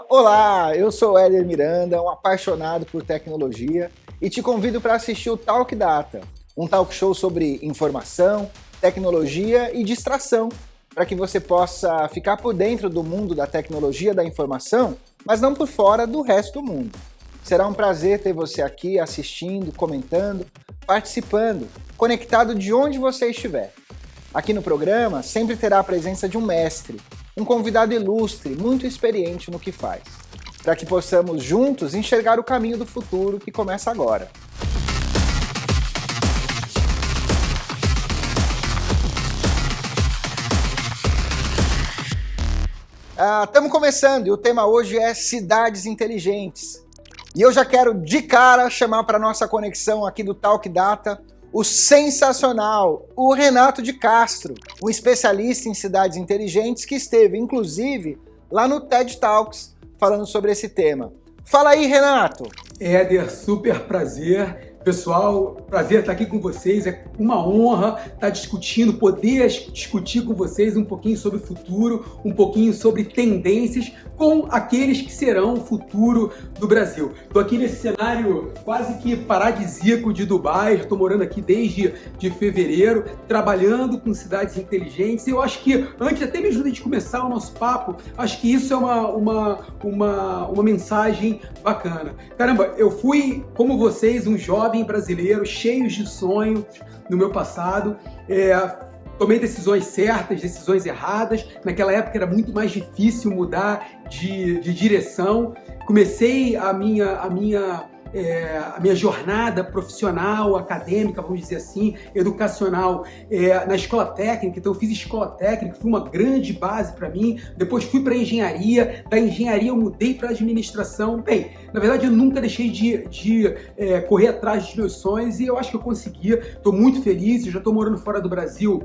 Olá, eu sou o Éder Miranda, um apaixonado por tecnologia e te convido para assistir o Talk Data, um talk show sobre informação, tecnologia e distração, para que você possa ficar por dentro do mundo da tecnologia da informação, mas não por fora do resto do mundo. Será um prazer ter você aqui assistindo, comentando, participando, conectado de onde você estiver. Aqui no programa sempre terá a presença de um mestre, um convidado ilustre, muito experiente no que faz, para que possamos juntos enxergar o caminho do futuro que começa agora. Estamos começando e o tema hoje é cidades inteligentes. E eu já quero de cara chamar para nossa conexão aqui do Talk Data o sensacional, o Renato de Castro, um especialista em cidades inteligentes que esteve, inclusive, lá no TED Talks, falando sobre esse tema. Fala aí, Renato! Éder, super prazer. Pessoal, prazer estar aqui com vocês, é uma honra estar discutindo, poder discutir com vocês um pouquinho sobre o futuro, um pouquinho sobre tendências com aqueles que serão o futuro do Brasil. Estou aqui nesse cenário quase que paradisíaco de Dubai, estou morando aqui desde fevereiro, trabalhando com cidades inteligentes, e eu acho que, antes até mesmo de começar o nosso papo, acho que isso é uma mensagem bacana. Caramba, eu fui, como vocês, um jovem brasileiro, cheios de sonho no meu passado, tomei decisões certas, decisões erradas. Naquela época era muito mais difícil mudar de direção. Comecei a minha jornada profissional, acadêmica, vamos dizer assim, educacional, na escola técnica. Então eu fiz escola técnica, foi uma grande base para mim. Depois fui para engenharia, da engenharia eu mudei para administração. Bem, na verdade eu nunca deixei de correr atrás dos meus sonhos e eu acho que eu consegui. Estou muito feliz, eu já estou morando fora do Brasil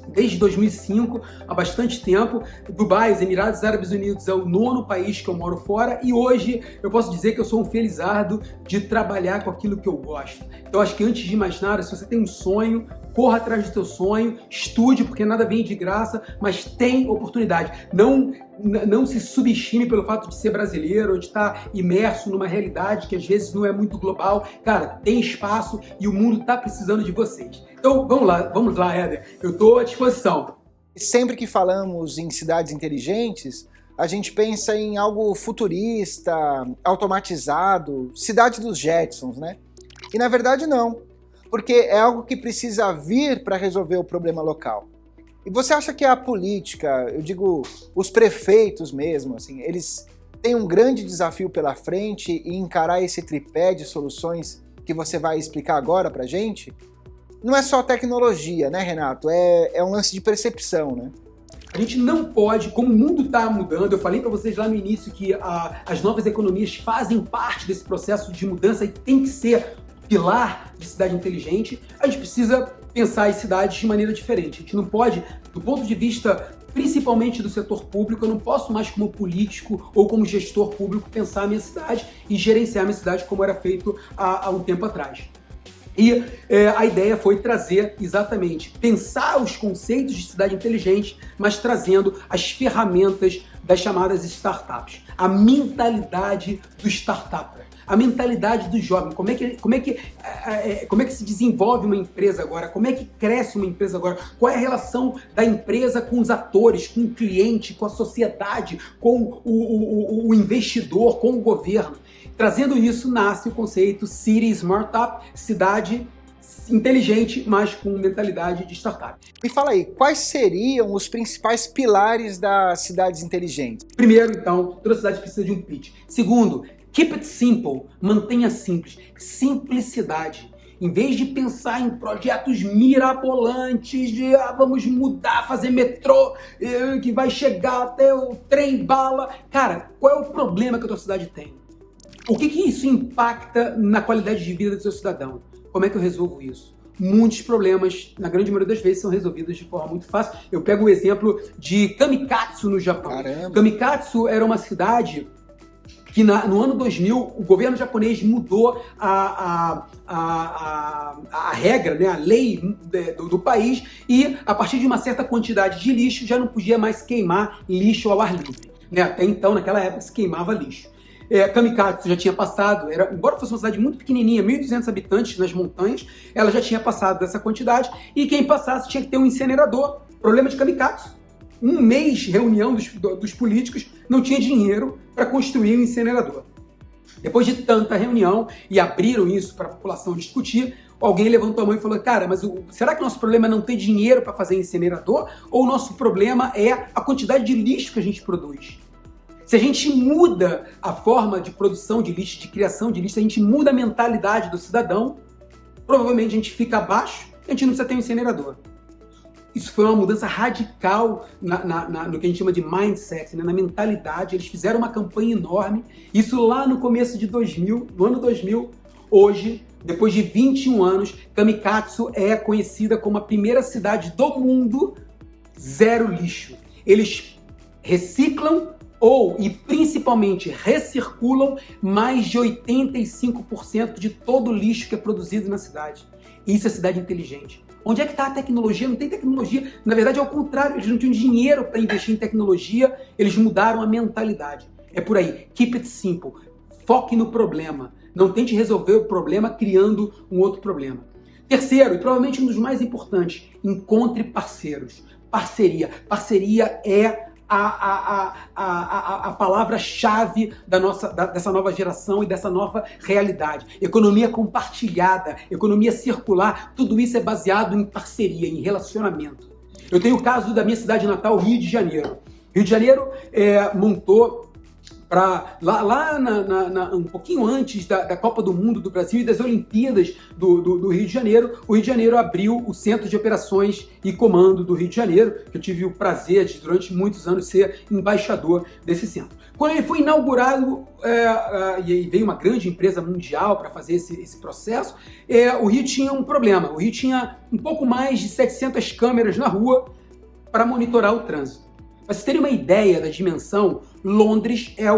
desde 2005, há bastante tempo. Dubai, os Emirados Árabes Unidos, é o 9º país que eu moro fora e hoje eu posso dizer que eu sou um felizardo de trabalhar com aquilo que eu gosto. Então acho que, antes de mais nada, se você tem um sonho, corra atrás do teu sonho, estude, porque nada vem de graça, mas tem oportunidade. Não se subestime pelo fato de ser brasileiro ou de estar imerso numa realidade que às vezes não é muito global. Cara, tem espaço e o mundo está precisando de vocês. Então vamos lá, Éder. Eu estou à disposição. Sempre que falamos em cidades inteligentes, a gente pensa em algo futurista, automatizado, cidade dos Jetsons, né? E na verdade não, porque é algo que precisa vir para resolver o problema local. E você acha que a política, eu digo os prefeitos mesmo, assim, eles têm um grande desafio pela frente em encarar esse tripé de soluções que você vai explicar agora pra gente? Não é só tecnologia, né, Renato? É um lance de percepção, né? A gente não pode, como o mundo está mudando, eu falei para vocês lá no início que as novas economias fazem parte desse processo de mudança e tem que ser pilar de cidade inteligente. A gente precisa pensar em cidades de maneira diferente. A gente não pode, do ponto de vista principalmente do setor público, eu não posso mais, como político ou como gestor público, pensar a minha cidade e gerenciar a minha cidade como era feito há um tempo atrás. E a ideia foi trazer exatamente, pensar os conceitos de cidade inteligente, mas trazendo as ferramentas das chamadas startups. A mentalidade do startup, a mentalidade do jovem, como é que se desenvolve uma empresa agora, como é que cresce uma empresa agora, qual é a relação da empresa com os atores, com o cliente, com a sociedade, com o investidor, com o governo. Trazendo isso, nasce o conceito City Smart Up, cidade inteligente, mas com mentalidade de startup. Me fala aí, quais seriam os principais pilares das cidades inteligentes? Primeiro, então, toda cidade precisa de um pitch. Segundo, keep it simple, mantenha simples. Simplicidade. Em vez de pensar em projetos mirabolantes de vamos mudar, fazer metrô que vai chegar até o trem-bala. Cara, qual é o problema que a tua cidade tem? O que isso impacta na qualidade de vida do seu cidadão? Como é que eu resolvo isso? Muitos problemas, na grande maioria das vezes, são resolvidos de forma muito fácil. Eu pego o exemplo de Kamikatsu no Japão. Caramba. Kamikatsu era uma cidade que no ano 2000 o governo japonês mudou a regra, né, a lei do país, e a partir de uma certa quantidade de lixo já não podia mais queimar lixo ao ar livre. Né? Até então, naquela época, se queimava lixo. Kamikatsu já tinha passado, embora fosse uma cidade muito pequenininha, 1.200 habitantes nas montanhas, ela já tinha passado dessa quantidade, e quem passasse tinha que ter um incinerador. Problema de Kamikatsu: um mês reunião dos políticos, não tinha dinheiro para construir um incinerador. Depois de tanta reunião, e abriram isso para a população discutir, alguém levantou a mão e falou: cara, mas será que o nosso problema é não ter dinheiro para fazer incinerador? Ou o nosso problema é a quantidade de lixo que a gente produz? Se a gente muda a forma de produção de lixo, de criação de lixo, se a gente muda a mentalidade do cidadão, provavelmente a gente fica abaixo e a gente não precisa ter um incinerador. Isso foi uma mudança radical no que a gente chama de mindset, né? Na mentalidade. Eles fizeram uma campanha enorme, isso lá no começo de 2000, no ano 2000. Hoje, depois de 21 anos, Kamikatsu é conhecida como a primeira cidade do mundo zero lixo. Eles reciclam e principalmente recirculam mais de 85% de todo o lixo que é produzido na cidade. Isso é cidade inteligente. Onde é que está a tecnologia? Não tem tecnologia. Na verdade, é o contrário. Eles não tinham dinheiro para investir em tecnologia, eles mudaram a mentalidade. É por aí. Keep it simple. Foque no problema. Não tente resolver o problema criando um outro problema. Terceiro, e provavelmente um dos mais importantes, encontre parceiros. Parceria. Parceria é a palavra-chave dessa nova geração e dessa nova realidade. Economia compartilhada, economia circular, tudo isso é baseado em parceria, em relacionamento. Eu tenho o caso da minha cidade natal, Rio de Janeiro. Rio de Janeiro montou um pouquinho antes da Copa do Mundo do Brasil e das Olimpíadas do Rio de Janeiro, o Rio de Janeiro abriu o Centro de Operações e Comando do Rio de Janeiro, que eu tive o prazer de, durante muitos anos, ser embaixador desse centro. Quando ele foi inaugurado, e veio uma grande empresa mundial para fazer esse processo, o Rio tinha um problema. O Rio tinha um pouco mais de 700 câmeras na rua para monitorar o trânsito. Para vocês terem uma ideia da dimensão, Londres é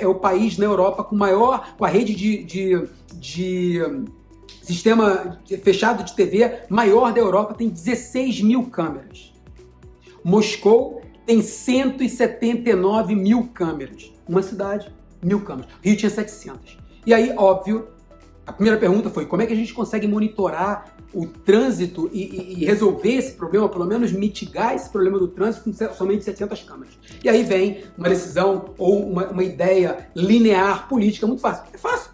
o país na Europa com a rede de sistema fechado de TV maior da Europa, tem 16 mil câmeras. Moscou tem 179 mil câmeras. Uma cidade, 1000 câmeras. Rio tinha 700. E aí, óbvio, a primeira pergunta foi: como é que a gente consegue monitorar o trânsito e resolver esse problema, pelo menos mitigar esse problema do trânsito com somente 700 câmeras? E aí vem uma decisão ou uma ideia linear política muito fácil. É fácil.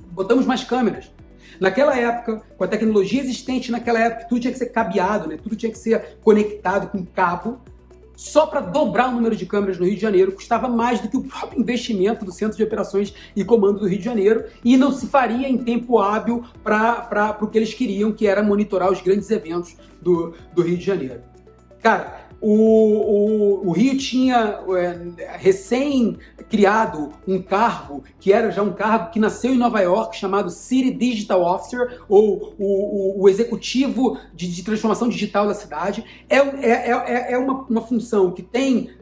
Botamos mais câmeras. Naquela época, com a tecnologia existente naquela época, tudo tinha que ser cabeado, né? Tudo tinha que ser conectado com cabo. Só para dobrar o número de câmeras no Rio de Janeiro custava mais do que o próprio investimento do Centro de Operações e Comando do Rio de Janeiro, e não se faria em tempo hábil para o que eles queriam, que era monitorar os grandes eventos do Rio de Janeiro. Cara, o Rio tinha recém-criado um cargo, que era já um cargo que nasceu em Nova York, chamado City Digital Officer, ou o executivo de transformação digital da cidade. É uma função que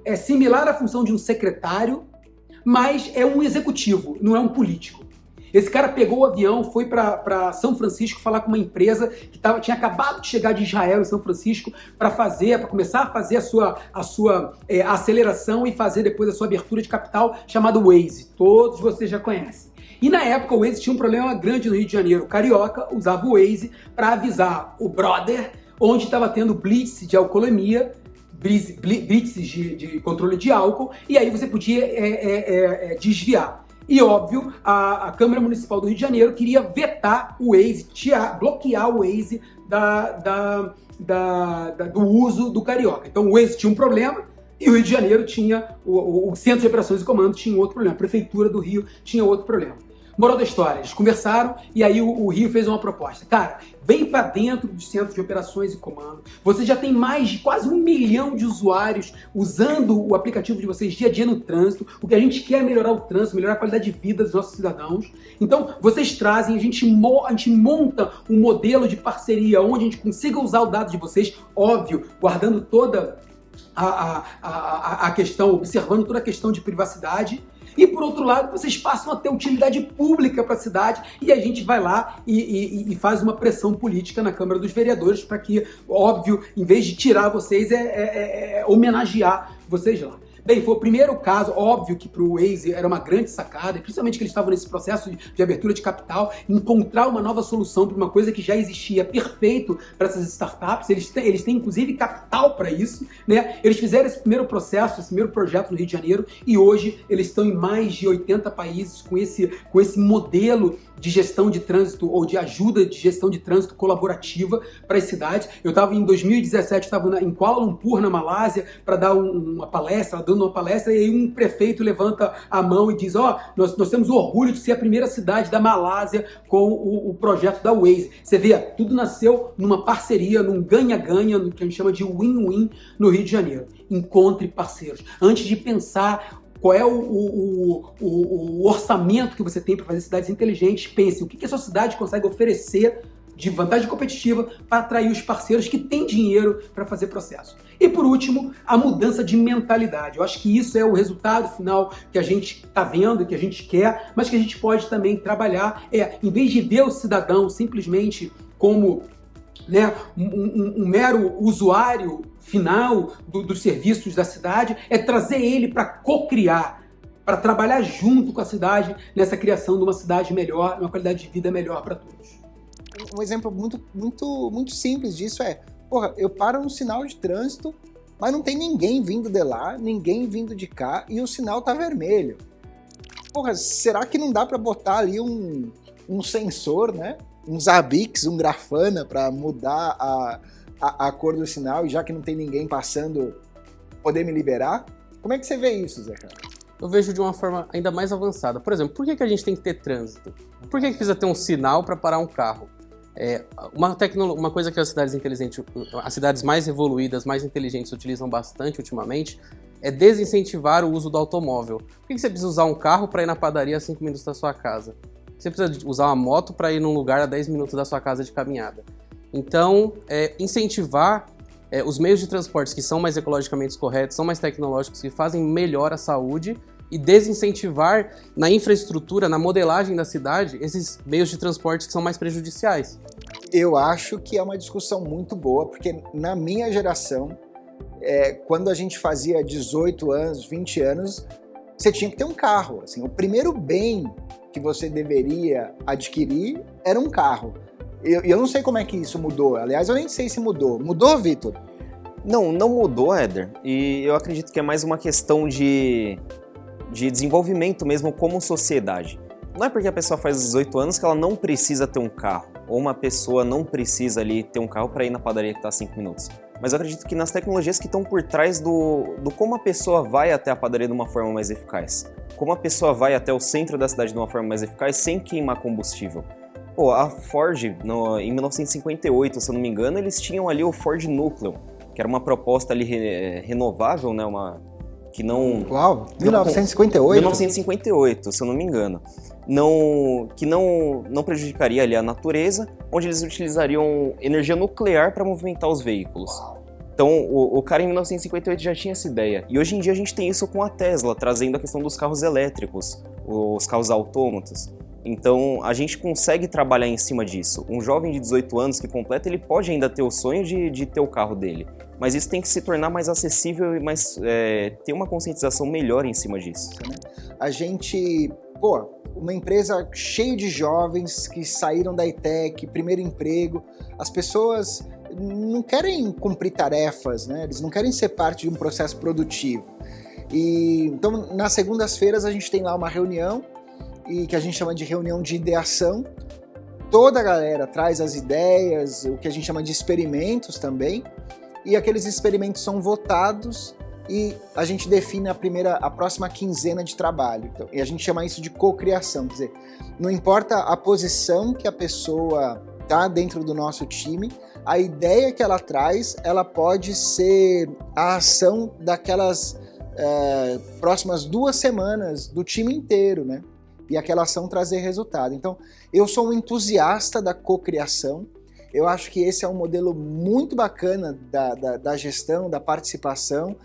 é similar à função de um secretário, mas é um executivo, não é um político. Esse cara pegou o avião, foi para São Francisco falar com uma empresa que tinha acabado de chegar de Israel em São Francisco para começar a fazer a sua aceleração e fazer depois a sua abertura de capital, chamado Waze. Todos vocês já conhecem. E na época o Waze tinha um problema grande no Rio de Janeiro. O carioca usava o Waze para avisar o brother onde estava tendo blitz de alcoolemia, blitz de controle de álcool, e aí você podia desviar. E, óbvio, a Câmara Municipal do Rio de Janeiro queria vetar o Waze, bloquear o Waze do uso do carioca. Então, o Waze tinha um problema e o Rio de Janeiro tinha, o Centro de Operações e Comando tinha outro problema, a Prefeitura do Rio tinha outro problema. Moral da história, eles conversaram e aí o Rio fez uma proposta. Cara, vem para dentro do Centro de Operações e Comando. Você já tem mais de quase 1 milhão de usuários usando o aplicativo de vocês dia a dia no trânsito. O que a gente quer é melhorar o trânsito, melhorar a qualidade de vida dos nossos cidadãos. Então, vocês trazem, a gente monta um modelo de parceria onde a gente consiga usar o dado de vocês, óbvio, guardando toda a questão, observando toda a questão de privacidade. E, por outro lado, vocês passam a ter utilidade pública para a cidade e a gente vai lá e faz uma pressão política na Câmara dos Vereadores para que, óbvio, em vez de tirar vocês, homenagear vocês lá. Bem, foi o primeiro caso, óbvio que para o Waze era uma grande sacada, principalmente que eles estavam nesse processo de abertura de capital, encontrar uma nova solução para uma coisa que já existia perfeito para essas startups. Eles têm inclusive capital para isso, né? Eles fizeram esse primeiro processo, esse primeiro projeto no Rio de Janeiro e hoje eles estão em mais de 80 países com esse modelo de gestão de trânsito ou de ajuda de gestão de trânsito colaborativa para as cidades. Eu estava em 2017, estava em Kuala Lumpur, na Malásia, para dar uma palestra, dando uma palestra, e aí um prefeito levanta a mão e diz: nós temos o orgulho de ser a primeira cidade da Malásia com o projeto da Waze. Você vê, tudo nasceu numa parceria, num ganha-ganha, no que a gente chama de win-win no Rio de Janeiro. Encontre parceiros. Antes de pensar qual é o orçamento que você tem para fazer cidades inteligentes, pense o que a sua cidade consegue oferecer de vantagem competitiva para atrair os parceiros que têm dinheiro para fazer processo. E por último, a mudança de mentalidade. Eu acho que isso é o resultado final que a gente está vendo, que a gente quer, mas que a gente pode também trabalhar. Em vez de ver o cidadão simplesmente como, né, um mero usuário final dos serviços da cidade, é trazer ele para co-criar, para trabalhar junto com a cidade nessa criação de uma cidade melhor, uma qualidade de vida melhor para todos. Um exemplo muito simples disso eu paro no sinal de trânsito, mas não tem ninguém vindo de lá, ninguém vindo de cá e o sinal tá vermelho. Será que não dá para botar ali um sensor, né? Um Zabbix, um Grafana para mudar a cor do sinal e já que não tem ninguém passando, poder me liberar? Como é que você vê isso, Zé Carlos? Eu vejo de uma forma ainda mais avançada. Por exemplo, por que a gente tem que ter trânsito? Por que precisa ter um sinal para parar um carro? Uma coisa que as cidades inteligentes, as cidades mais evoluídas, mais inteligentes utilizam bastante ultimamente é desincentivar o uso do automóvel. Por que você precisa usar um carro para ir na padaria a 5 minutos da sua casa? Você precisa usar uma moto para ir num lugar a 10 minutos da sua casa de caminhada. Então, incentivar os meios de transportes que são mais ecologicamente corretos, são mais tecnológicos, que fazem melhor a saúde, e desincentivar na infraestrutura, na modelagem da cidade, esses meios de transportes que são mais prejudiciais. Eu acho que é uma discussão muito boa, porque na minha geração, quando a gente fazia 18 anos, 20 anos, você tinha que ter um carro. Assim, o primeiro bem que você deveria adquirir era um carro. Eu não sei como é que isso mudou. Aliás, eu nem sei se mudou. Mudou, Vitor? Não mudou, Éder. E eu acredito que é mais uma questão de desenvolvimento mesmo como sociedade. Não é porque a pessoa faz 18 anos que ela não precisa ter um carro, ou uma pessoa não precisa ali ter um carro para ir na padaria que está a 5 minutos. Mas eu acredito que nas tecnologias que estão por trás do como a pessoa vai até a padaria de uma forma mais eficaz. Como a pessoa vai até o centro da cidade de uma forma mais eficaz sem queimar combustível. A Ford, em 1958, se eu não me engano, eles tinham ali o Ford Nucleon, que era uma proposta ali renovável, né, que não... Uau, 1958? 1958, se eu não me engano. Que não prejudicaria ali a natureza, onde eles utilizariam energia nuclear para movimentar os veículos. Então, o cara em 1958 já tinha essa ideia. E hoje em dia a gente tem isso com a Tesla, trazendo a questão dos carros elétricos, os carros autômatos. Então, a gente consegue trabalhar em cima disso. Um jovem de 18 anos que completa, ele pode ainda ter o sonho de ter o carro dele. Mas isso tem que se tornar mais acessível e ter uma conscientização melhor em cima disso. A gente, uma empresa cheia de jovens que saíram da ETEC, primeiro emprego, as pessoas não querem cumprir tarefas, né? Eles não querem ser parte de um processo produtivo. Então, nas segundas-feiras a gente tem lá uma reunião, e que a gente chama de reunião de ideação. Toda a galera traz as ideias, o que a gente chama de experimentos também, e aqueles experimentos são votados e a gente define a próxima quinzena de trabalho. Então, e a gente chama isso de cocriação, quer dizer, não importa a posição que a pessoa tá dentro do nosso time, a ideia que ela traz, ela pode ser a ação daquelas próximas 2 semanas do time inteiro, né? E aquela ação trazer resultado. Então, eu sou um entusiasta da cocriação Eu acho que esse é um modelo muito bacana da gestão, da participação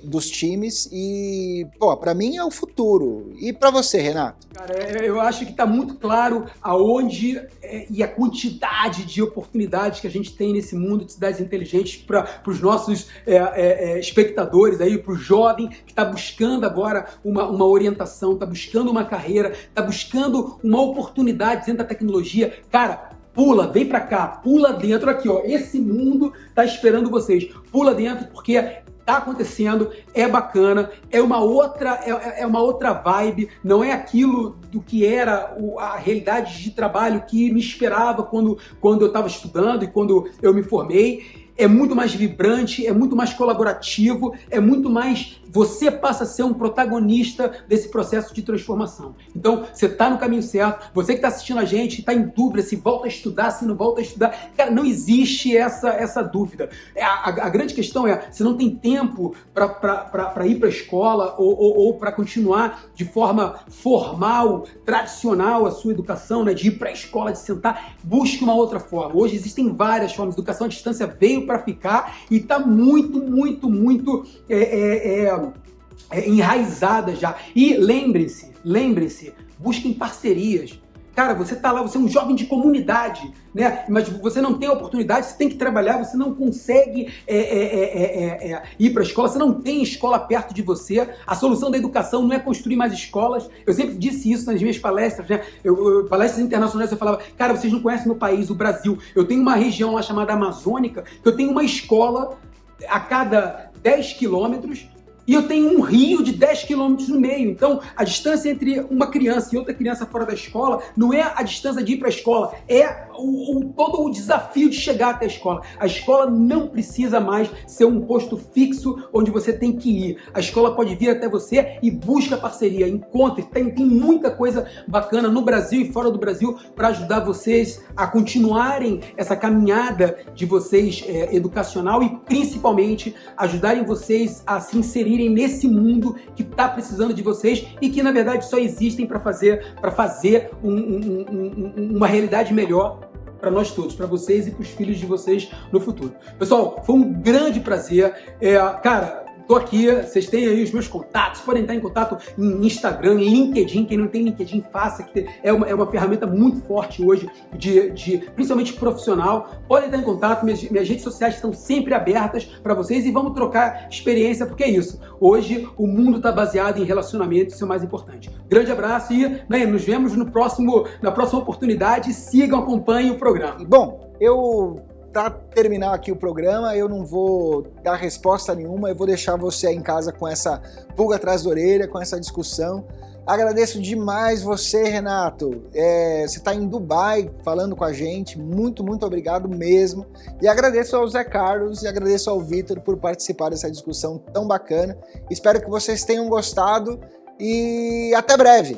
dos times e, pô, para mim é o futuro. E para você, Renato? Cara, eu acho que está muito claro aonde e a quantidade de oportunidades que a gente tem nesse mundo de cidades inteligentes para os nossos espectadores, para o jovem que está buscando agora uma orientação, está buscando uma carreira, está buscando uma oportunidade dentro da tecnologia. Cara, pula, vem pra cá, pula dentro aqui, ó. Esse mundo tá esperando vocês. Pula dentro porque tá acontecendo, é bacana, é uma outra vibe, não é aquilo do que era a realidade de trabalho que me esperava quando eu estava estudando e quando eu me formei. É muito mais vibrante, é muito mais colaborativo, é muito mais... Você passa a ser um protagonista desse processo de transformação. Então, você está no caminho certo. Você que está assistindo a gente, está em dúvida se volta a estudar, se não volta a estudar. Cara, não existe essa dúvida. A grande questão é, você não tem tempo para ir para a escola ou para continuar de forma formal, tradicional a sua educação, né? De ir para a escola, de sentar. Busque uma outra forma. Hoje existem várias formas. Educação à distância veio para ficar e está muito enraizada já. E lembre-se, busquem parcerias. Cara, você tá lá, você é um jovem de comunidade, né? Mas você não tem oportunidade, você tem que trabalhar, você não consegue ir para a escola, você não tem escola perto de você. A solução da educação não é construir mais escolas. Eu sempre disse isso nas minhas palestras, né? Palestras internacionais, eu falava, cara, vocês não conhecem meu país, o Brasil. Eu tenho uma região lá chamada Amazônica, que eu tenho uma escola a cada 10 quilômetros, e eu tenho um rio de 10 quilômetros no meio. Então, a distância entre uma criança e outra criança fora da escola não é a distância de ir para a escola, é todo o desafio de chegar até a escola. A escola não precisa mais ser um posto fixo onde você tem que ir. A escola pode vir até você e busca parceria, encontre. Tem muita coisa bacana no Brasil e fora do Brasil para ajudar vocês a continuarem essa caminhada de vocês educacional e, principalmente, ajudarem vocês a se inserirem nesse mundo que está precisando de vocês e que, na verdade, só existem para fazer uma realidade melhor para nós todos, para vocês e para os filhos de vocês no futuro. Pessoal, foi um grande prazer. Cara, tô aqui, vocês têm aí os meus contatos, podem estar em contato em Instagram, em LinkedIn. Quem não tem LinkedIn, faça, que é uma ferramenta muito forte hoje, principalmente profissional. Podem estar em contato, minhas redes sociais estão sempre abertas para vocês e vamos trocar experiência, porque é isso. Hoje o mundo está baseado em relacionamento, isso é o mais importante. Grande abraço e nos vemos na próxima oportunidade. Sigam, acompanhem o programa. Bom, para terminar aqui o programa, eu não vou dar resposta nenhuma, eu vou deixar você aí em casa com essa pulga atrás da orelha, com essa discussão. Agradeço demais você, Renato. Você está em Dubai falando com a gente, muito obrigado mesmo. E agradeço ao Zé Carlos e agradeço ao Vitor por participar dessa discussão tão bacana. Espero que vocês tenham gostado e até breve!